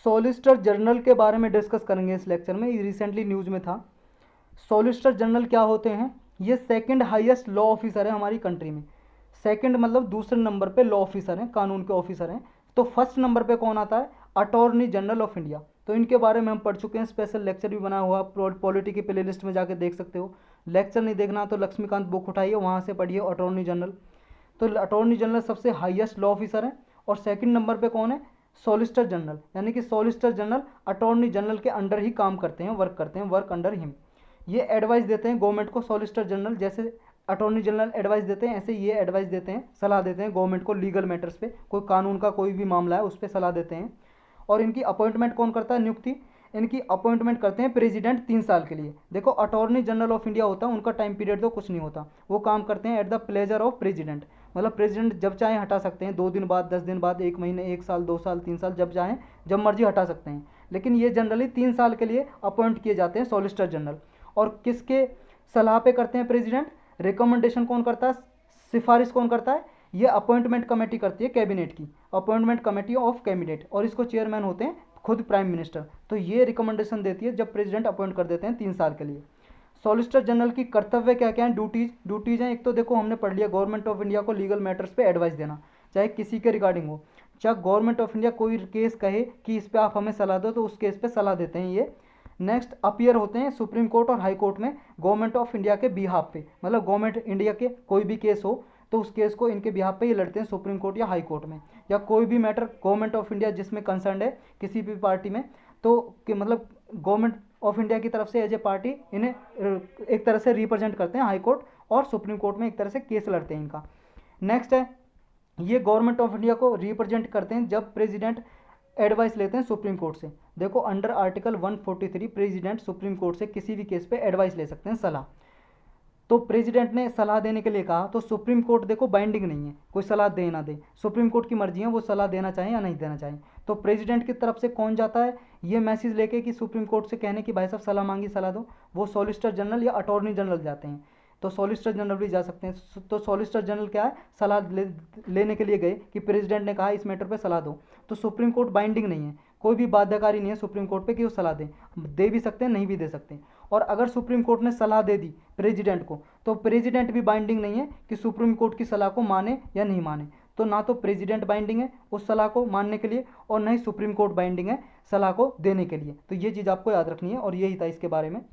Solicitor general के बारे में डिस्कस करेंगे इस लेक्चर में। ये रिसेंटली न्यूज़ में था। सॉलिसिटर जनरल क्या होते हैं? ये सेकंड हाईएस्ट लॉ ऑफिसर है हमारी कंट्री में। सेकंड मतलब दूसरे नंबर पे लॉ ऑफिसर हैं, कानून के ऑफिसर हैं। तो फर्स्ट नंबर पे कौन आता है? Attorney general of India. तो इनके बारे में हम पढ़ चुके हैं, स्पेशल लेक्चर भी बना हुआ, पॉलिटी की प्ले लिस्ट में जाके देख सकते हो। लेक्चर नहीं देखना तो लक्ष्मीकांत बुक उठाइए, वहाँ से पढ़िए अटॉर्नी जनरल। तो अटॉर्नी जनरल सबसे हाईएस्ट लॉ ऑफिसर है। और सेकंड नंबर पे कौन है? सॉलिसिटर जनरल, यानी कि सॉलिसिटर जनरल अटॉर्नी जनरल के अंडर ही काम करते हैं, वर्क करते हैं, वर्क अंडर हिम। ये एडवाइस देते हैं गवर्नमेंट को। सॉलिसिटर जनरल जैसे अटॉर्नी जनरल एडवाइस देते हैं, ऐसे ये एडवाइस देते हैं, सलाह देते हैं गवर्नमेंट को लीगल मैटर्स पे। कोई कानून का कोई भी मामला है उस पर सलाह देते हैं। और इनकी अपॉइंटमेंट कौन करता है? नियुक्ति इनकी अपॉइंटमेंट करते हैं प्रेसिडेंट 3 साल के लिए। देखो अटॉर्नी जनरल ऑफ इंडिया होता है, उनका टाइम पीरियड तो कुछ नहीं होता, वो काम करते हैं at the pleasure of president. मतलब प्रेसिडेंट जब चाहे हटा सकते हैं, 2 दिन बाद, 10 दिन बाद, 1 महीने, 1 साल, 2 साल, 3 साल, जब चाहें जब मर्जी हटा सकते हैं। लेकिन ये जनरली 3 साल के लिए अपॉइंट किए जाते हैं सॉलिसिटर जनरल। और किसके सलाह पे करते हैं प्रेसिडेंट? रिकमेंडेशन कौन करता है? सिफारिश कौन करता है? ये अपॉइंटमेंट कमेटी करती है कैबिनेट की, अपॉइंटमेंट कमेटी ऑफ कैबिनेट। और इसको चेयरमैन होते हैं खुद प्राइम मिनिस्टर। तो ये रिकमेंडेशन देती है जब प्रेसिडेंट अपॉइंट कर देते हैं 3 साल के लिए। सॉलिसिटर जनरल की कर्तव्य क्या क्या है? ड्यूटीज हैं। एक तो देखो हमने पढ़ लिया, गवर्नमेंट ऑफ इंडिया को लीगल मैटर्स पे एडवाइस देना, चाहे किसी के रिगार्डिंग हो। चाहे गवर्नमेंट ऑफ इंडिया कोई केस कहे कि इस पे आप हमें सलाह दो, तो उस केस पे सलाह देते हैं ये। नेक्स्ट अपीयर होते हैं सुप्रीम कोर्ट और हाई कोर्ट में गवर्नमेंट ऑफ इंडिया के बिहाफ पे। मतलब गवर्नमेंट इंडिया के कोई भी केस हो तो उस केस को इनके बिहाफ पे ये लड़ते हैं सुप्रीम कोर्ट या हाई कोर्ट में। या कोई भी मैटर गवर्नमेंट ऑफ इंडिया जिसमें कंसर्न है किसी भी पार्टी में, तो कि मतलब गवर्नमेंट ऑफ इंडिया की तरफ से एज ए पार्टी इन्हें एक तरह से रिप्रेजेंट करते हैं हाई कोर्ट और सुप्रीम कोर्ट में, एक तरह से केस लड़ते हैं इनका। नेक्स्ट है, ये गवर्नमेंट ऑफ इंडिया को रिप्रेजेंट करते हैं जब प्रेसिडेंट एडवाइस लेते हैं सुप्रीम कोर्ट से। देखो under article 143 president supreme court से किसी भी केस पे एडवाइस ले सकते हैं, सलाह। तो प्रेसिडेंट ने सलाह देने के लिए कहा तो सुप्रीम कोर्ट देखो बाइंडिंग नहीं है, कोई सलाह दे ना दे, सुप्रीम कोर्ट की मर्जी है वो सलाह देना चाहे या नहीं देना चाहे। तो प्रेसिडेंट की तरफ से कौन जाता है ये मैसेज लेके कि सुप्रीम कोर्ट से कहने की भाई साहब सलाह मांगी, सलाह दो? वो सॉलिसिटर जनरल या अटॉर्नी जनरल जाते हैं। तो सॉलिसिटर जनरल भी जा सकते हैं। तो सॉलिसिटर जनरल क्या है? सलाह लेने के लिए गए कि प्रेसिडेंट ने कहा इस मैटर पे सलाह दो। तो सुप्रीम कोर्ट बाइंडिंग नहीं है, कोई भी बाध्यकारी नहीं है सुप्रीम कोर्ट पे कि वो सलाह दें। दे भी सकते हैं, नहीं भी दे सकते। और अगर सुप्रीम कोर्ट ने सलाह दे दी प्रेसिडेंट को तो प्रेसिडेंट भी बाइंडिंग नहीं है कि सुप्रीम कोर्ट की सलाह को माने या नहीं माने। तो ना तो प्रेसिडेंट बाइंडिंग है उस सलाह को मानने के लिए और ना ही सुप्रीम कोर्ट बाइंडिंग है सलाह को देने के लिए। तो ये चीज़ आपको याद रखनी है और यही था इसके बारे में।